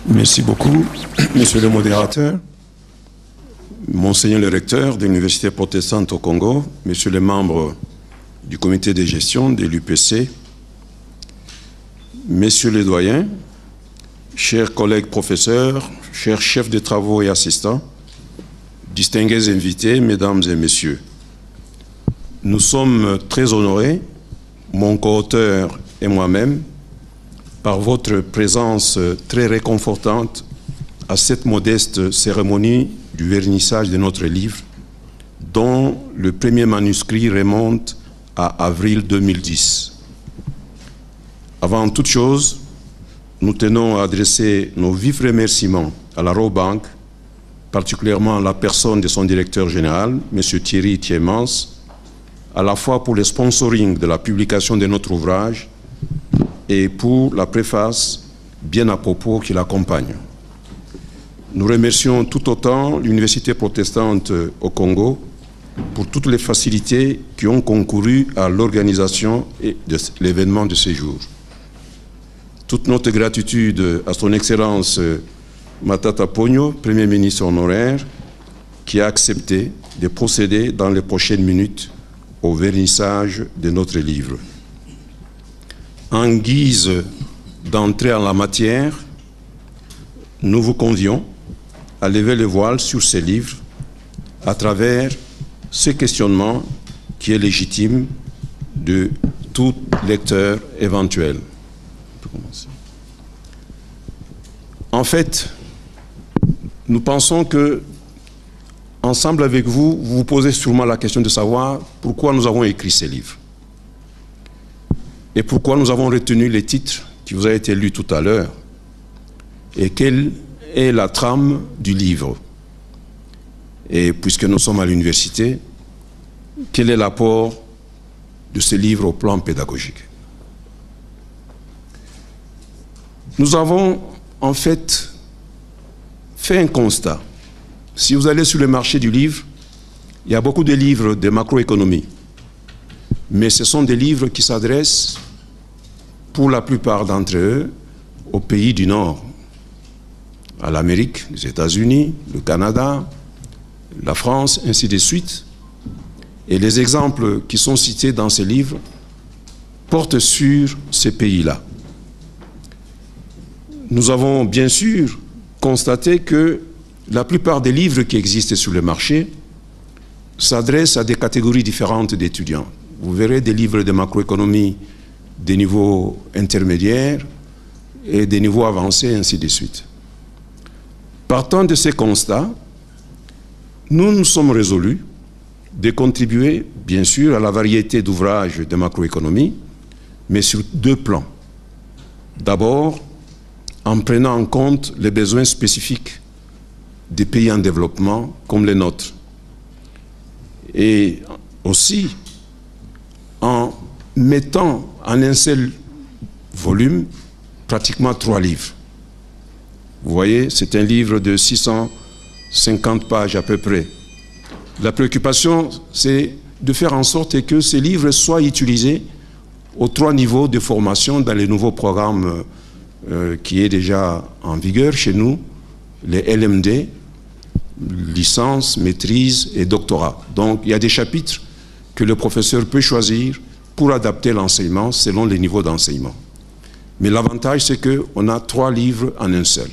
Merci beaucoup, monsieur le modérateur, monseigneur le recteur de l'Université protestante au Congo, messieurs les membres du comité de gestion de l'UPC, messieurs les doyens, chers collègues professeurs, chers chefs de travaux et assistants, distingués invités, mesdames et messieurs. Nous sommes très honorés, mon co-auteur et moi-même, par votre présence très réconfortante à cette modeste cérémonie du vernissage de notre livre, dont le premier manuscrit remonte à avril 2010. Avant toute chose, nous tenons à adresser nos vifs remerciements à la Raw Bank, particulièrement à la personne de son directeur général, M. Thierry Thiemans, à la fois pour le sponsoring de la publication de notre ouvrage et pour la préface bien à propos qui l'accompagne. Nous remercions tout autant l'Université protestante au Congo pour toutes les facilités qui ont concouru à l'organisation de l'événement de ce jour. Toute notre gratitude à son Excellence Matata Ponyo, Premier ministre honoraire, qui a accepté de procéder dans les prochaines minutes au vernissage de notre livre. En guise d'entrée en la matière, nous vous convions à lever le voile sur ces livres à travers ce questionnement qui est légitime de tout lecteur éventuel. On peut commencer. En fait, nous pensons que, ensemble avec vous, vous vous posez sûrement la question de savoir pourquoi nous avons écrit ces livres. Et pourquoi nous avons retenu les titres qui vous a été lu tout à l'heure. Et quelle est la trame du livre. Et puisque nous sommes à l'université, quel est l'apport de ce livre au plan pédagogique. Nous avons en fait un constat. Si vous allez sur le marché du livre, il y a beaucoup de livres de macroéconomie. Mais ce sont des livres qui s'adressent, pour la plupart d'entre eux, aux pays du Nord, à l'Amérique, les États-Unis, le Canada, la France, ainsi de suite. Et les exemples qui sont cités dans ces livres portent sur ces pays-là. Nous avons bien sûr constaté que la plupart des livres qui existent sur le marché s'adressent à des catégories différentes d'étudiants. Vous verrez des livres de macroéconomie des niveaux intermédiaires et des niveaux avancés, ainsi de suite. Partant de ces constats, nous nous sommes résolus de contribuer, bien sûr, à la variété d'ouvrages de macroéconomie, mais sur deux plans. D'abord, en prenant en compte les besoins spécifiques des pays en développement comme les nôtres. Et aussi, en mettant en un seul volume pratiquement 3 livres. Vous voyez, c'est un livre de 650 pages à peu près. La préoccupation, c'est de faire en sorte que ces livres soient utilisés aux 3 niveaux de formation dans les nouveaux programmes qui est déjà en vigueur chez nous, les LMD, licence, maîtrise et doctorat. Donc, il y a des chapitres que le professeur peut choisir pour adapter l'enseignement selon les niveaux d'enseignement. Mais l'avantage, c'est qu'on a 3 livres en un seul.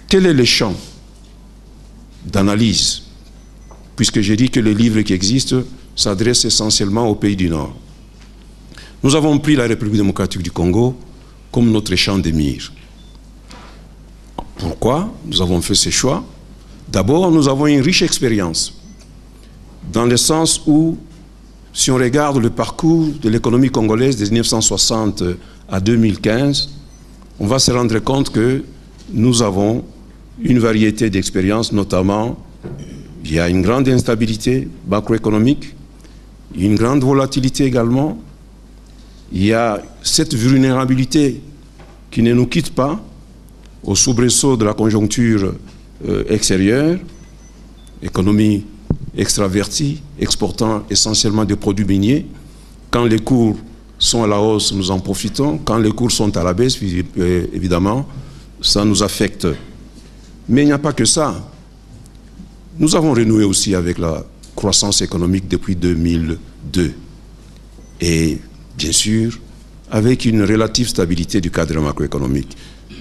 Quel est le champ d'analyse? Puisque j'ai dit que les livres qui existent s'adressent essentiellement aux pays du Nord. Nous avons pris la République démocratique du Congo comme notre champ de mire. Pourquoi nous avons fait ce choix? D'abord, nous avons une riche expérience, dans le sens où, si on regarde le parcours de l'économie congolaise de 1960 à 2015, on va se rendre compte que nous avons une variété d'expériences, notamment, il y a une grande instabilité macroéconomique, une grande volatilité également, il y a cette vulnérabilité qui ne nous quitte pas au soubresaut de la conjoncture extérieure, économie extravertie, exportant essentiellement des produits miniers. Quand les cours sont à la hausse, nous en profitons. Quand les cours sont à la baisse, évidemment, ça nous affecte. Mais il n'y a pas que ça. Nous avons renoué aussi avec la croissance économique depuis 2002. Et bien sûr, avec une relative stabilité du cadre macroéconomique.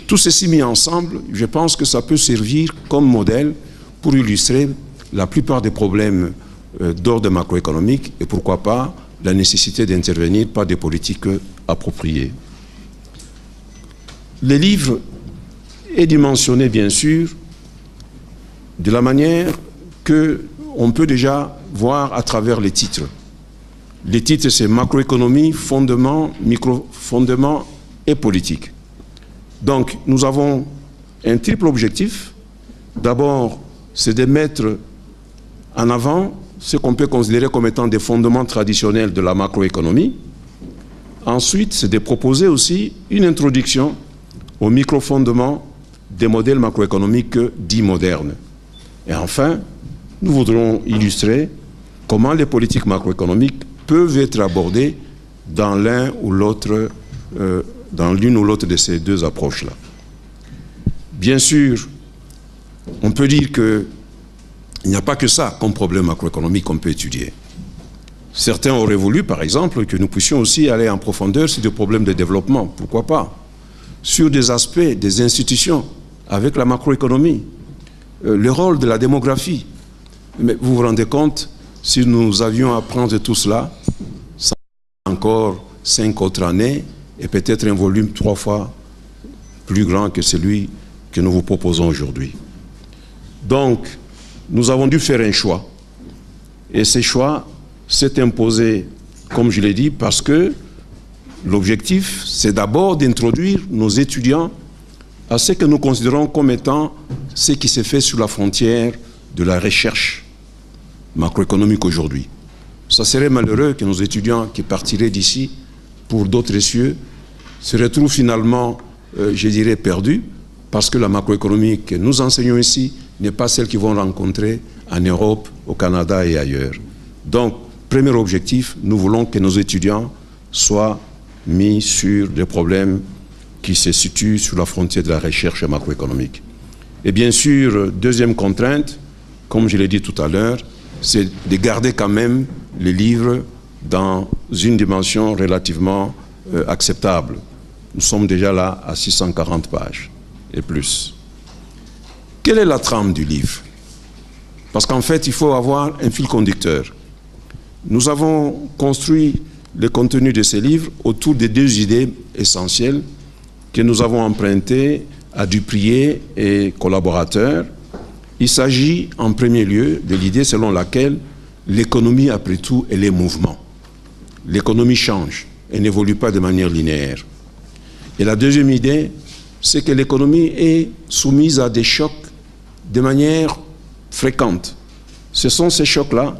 Tout ceci mis ensemble, je pense que ça peut servir comme modèle pour illustrer la plupart des problèmes d'ordre macroéconomique et pourquoi pas la nécessité d'intervenir par des politiques appropriées. Le livre est dimensionné, bien sûr, de la manière qu'on peut déjà voir à travers les titres. Les titres, c'est macroéconomie, fondement, microfondement et politique. Donc, nous avons un triple objectif. D'abord, c'est de mettre en avant ce qu'on peut considérer comme étant des fondements traditionnels de la macroéconomie. Ensuite, c'est de proposer aussi une introduction au microfondement des modèles macroéconomiques dits modernes. Et enfin, nous voudrons illustrer comment les politiques macroéconomiques peuvent être abordées dans l'un ou l'autre, dans l'une ou l'autre de ces deux approches-là. Bien sûr, on peut dire qu'il n'y a pas que ça comme problème macroéconomique qu'on peut étudier. Certains auraient voulu, par exemple, que nous puissions aussi aller en profondeur sur des problèmes de développement, pourquoi pas, sur des aspects des institutions avec la macroéconomie, le rôle de la démographie. Mais vous vous rendez compte, si nous avions à prendre tout cela, ça encore 5 autres années et peut-être un volume 3 fois plus grand que celui que nous vous proposons aujourd'hui. Donc, nous avons dû faire un choix. Et ce choix s'est imposé, comme je l'ai dit, parce que l'objectif, c'est d'abord d'introduire nos étudiants à ce que nous considérons comme étant ce qui s'est fait sur la frontière de la recherche macroéconomique aujourd'hui. Ça serait malheureux que nos étudiants qui partiraient d'ici pour d'autres cieux se retrouvent finalement, je dirais, perdus, parce que la macroéconomie que nous enseignons ici n'est pas celle qu'ils vont rencontrer en Europe, au Canada et ailleurs. Donc, premier objectif, nous voulons que nos étudiants soient mis sur des problèmes qui se situent sur la frontière de la recherche macroéconomique. Et bien sûr, deuxième contrainte, comme je l'ai dit tout à l'heure, c'est de garder quand même les livres dans une dimension relativement acceptable. Nous sommes déjà là à 640 pages et plus. Quelle est la trame du livre? Parce qu'en fait, il faut avoir un fil conducteur. Nous avons construit le contenu de ces livres autour des deux idées essentielles que nous avons empruntées à Duprier et collaborateurs. Il s'agit en premier lieu de l'idée selon laquelle l'économie, après tout, elle est mouvement. L'économie change, elle n'évolue pas de manière linéaire. Et la deuxième idée, c'est que l'économie est soumise à des chocs de manière fréquente. Ce sont ces chocs-là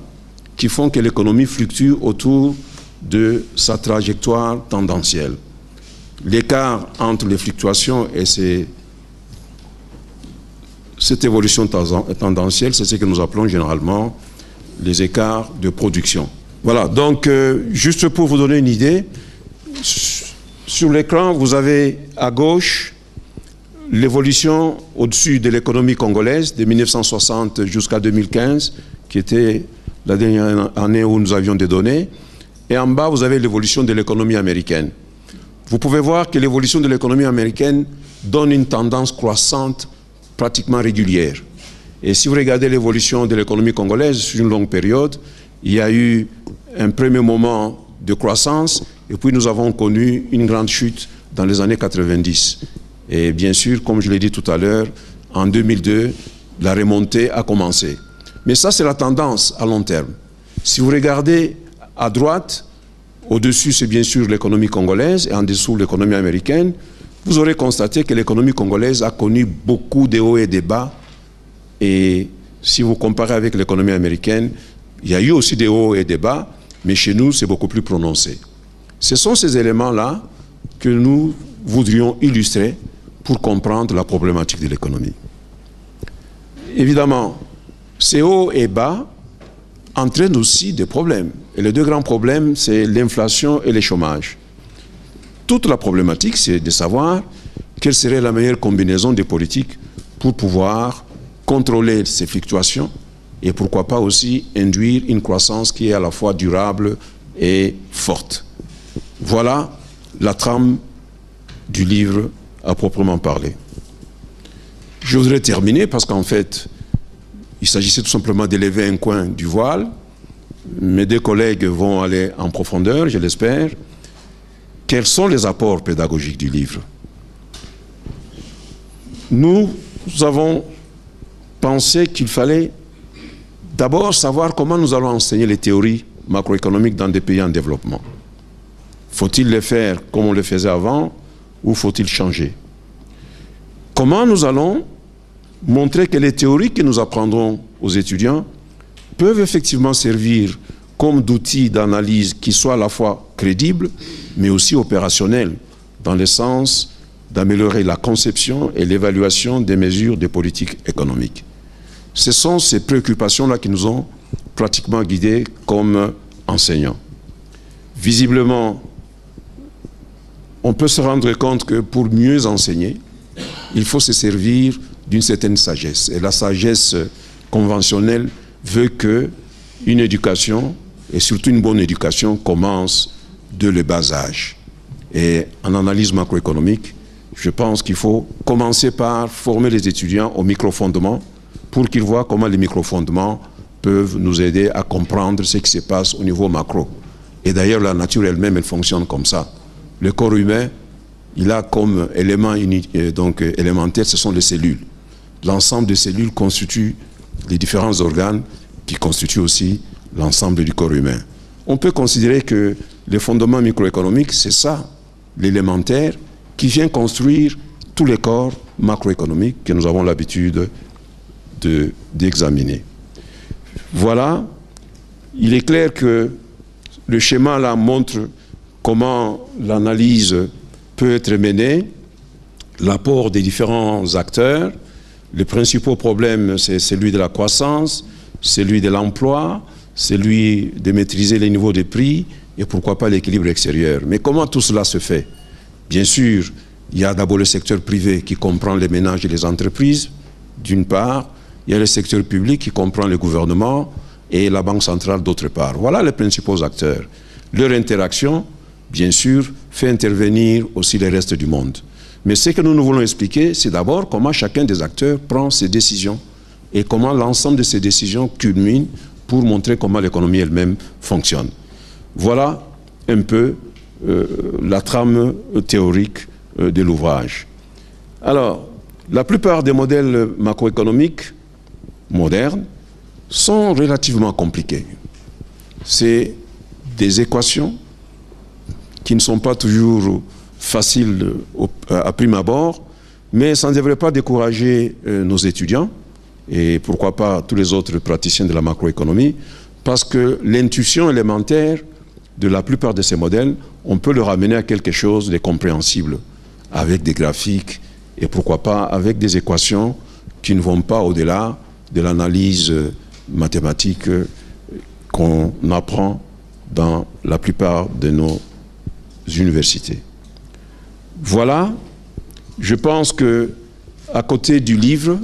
qui font que l'économie fluctue autour de sa trajectoire tendancielle. L'écart entre les fluctuations et cette évolution tendancielle, c'est ce que nous appelons généralement les écarts de production. Voilà, donc juste pour vous donner une idée, sur l'écran, vous avez à gauche l'évolution au-dessus de l'économie congolaise de 1960 jusqu'à 2015, qui était la dernière année où nous avions des données. Et en bas, vous avez l'évolution de l'économie américaine. Vous pouvez voir que l'évolution de l'économie américaine donne une tendance croissante pratiquement régulière. Et si vous regardez l'évolution de l'économie congolaise sur une longue période, il y a eu un premier moment de croissance et puis nous avons connu une grande chute dans les années 90. Et bien sûr, comme je l'ai dit tout à l'heure, en 2002, la remontée a commencé. Mais ça, c'est la tendance à long terme. Si vous regardez à droite, au-dessus, c'est bien sûr l'économie congolaise et en dessous, l'économie américaine. Vous aurez constaté que l'économie congolaise a connu beaucoup de hauts et de bas. Et si vous comparez avec l'économie américaine, il y a eu aussi des hauts et des bas, mais chez nous, c'est beaucoup plus prononcé. Ce sont ces éléments-là que nous voudrions illustrer pour comprendre la problématique de l'économie. Évidemment, ces hauts et bas entraînent aussi des problèmes. Et les deux grands problèmes, c'est l'inflation et le chômage. toute la problématique, c'est de savoir quelle serait la meilleure combinaison des politiques pour pouvoir contrôler ces fluctuations et pourquoi pas aussi induire une croissance qui est à la fois durable et forte. Voilà la trame du livre à proprement parler. Je voudrais terminer parce qu'en fait, il s'agissait tout simplement d'élever un coin du voile. Mes deux collègues vont aller en profondeur, je l'espère. Quels sont les apports pédagogiques du livre? Nous avons pensé qu'il fallait d'abord savoir comment nous allons enseigner les théories macroéconomiques dans des pays en développement. Faut-il les faire comme on le faisait avant ou faut-il changer? Comment nous allons montrer que les théories que nous apprendrons aux étudiants peuvent effectivement servir comme d'outils d'analyse qui soient à la fois crédibles, mais aussi opérationnels, dans le sens d'améliorer la conception et l'évaluation des mesures de politique économique. Ce sont ces préoccupations-là qui nous ont pratiquement guidés comme enseignants. Visiblement, on peut se rendre compte que pour mieux enseigner, il faut se servir d'une certaine sagesse. Et la sagesse conventionnelle veut qu'une éducation, et surtout une bonne éducation, commence de le bas âge. Et en analyse macroéconomique, je pense qu'il faut commencer par former les étudiants au microfondement pour qu'ils voient comment les microfondements peuvent nous aider à comprendre ce qui se passe au niveau macro. Et d'ailleurs, la nature elle-même, elle fonctionne comme ça. Le corps humain, il a comme élément élémentaire, ce sont les cellules. L'ensemble des cellules constitue les différents organes qui constituent aussi l'ensemble du corps humain. On peut considérer que les fondements microéconomiques, c'est ça, l'élémentaire, qui vient construire tous les corps macroéconomiques que nous avons l'habitude d'examiner. Voilà, il est clair que le schéma là montre comment l'analyse peut être menée, l'apport des différents acteurs. Les principaux problèmes, c'est celui de la croissance, celui de l'emploi, celui de maîtriser les niveaux de prix et pourquoi pas l'équilibre extérieur. Mais comment tout cela se fait? Bien sûr, il y a d'abord le secteur privé qui comprend les ménages et les entreprises, d'une part. Il y a le secteur public qui comprend le gouvernement et la Banque centrale, d'autre part. Voilà les principaux acteurs. Leur interaction, bien sûr, fait intervenir aussi le reste du monde. Mais ce que nous voulons expliquer, c'est d'abord comment chacun des acteurs prend ses décisions et comment l'ensemble de ces décisions culmine pour montrer comment l'économie elle-même fonctionne. Voilà un peu la trame théorique de l'ouvrage. Alors, la plupart des modèles macroéconomiques modernes sont relativement compliqués. C'est des équations qui ne sont pas toujours faciles à prime abord, mais ça ne devrait pas décourager nos étudiants et pourquoi pas tous les autres praticiens de la macroéconomie, parce que l'intuition élémentaire de la plupart de ces modèles, on peut le ramener à quelque chose de compréhensible, avec des graphiques et pourquoi pas avec des équations qui ne vont pas au-delà de l'analyse mathématique qu'on apprend dans la plupart de nos universités. Voilà, je pense que à côté du livre,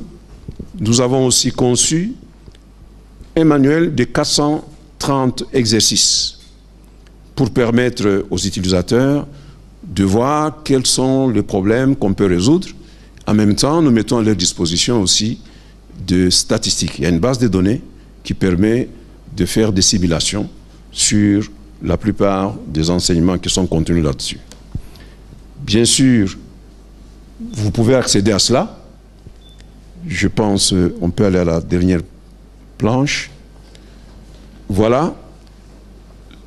nous avons aussi conçu un manuel de 430 exercices pour permettre aux utilisateurs de voir quels sont les problèmes qu'on peut résoudre. En même temps, nous mettons à leur disposition aussi de statistiques. Il y a une base de données qui permet de faire des simulations sur la plupart des enseignements qui sont contenus là-dessus. Bien sûr, vous pouvez accéder à cela. Je pense qu'on peut aller à la dernière planche. Voilà.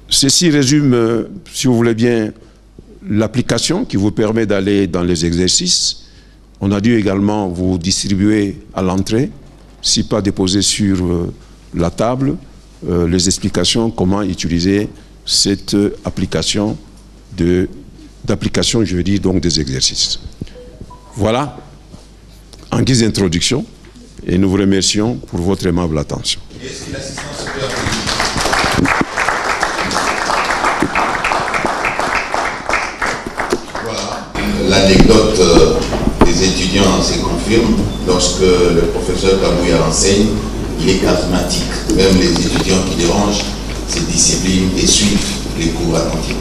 Ceci résume, si vous voulez bien, l'application qui vous permet d'aller dans les exercices. On a dû également vous distribuer à l'entrée, si pas déposé sur la table, les explications comment utiliser cette application d'application, je veux dire, donc des exercices. Voilà, en guise d'introduction, et nous vous remercions pour votre aimable attention. l'anecdote des étudiants se confirme. Lorsque le professeur Kabouya enseigne, il est charismatique. Même les étudiants qui dérangent ces disciplines et suivent les cours attentifs.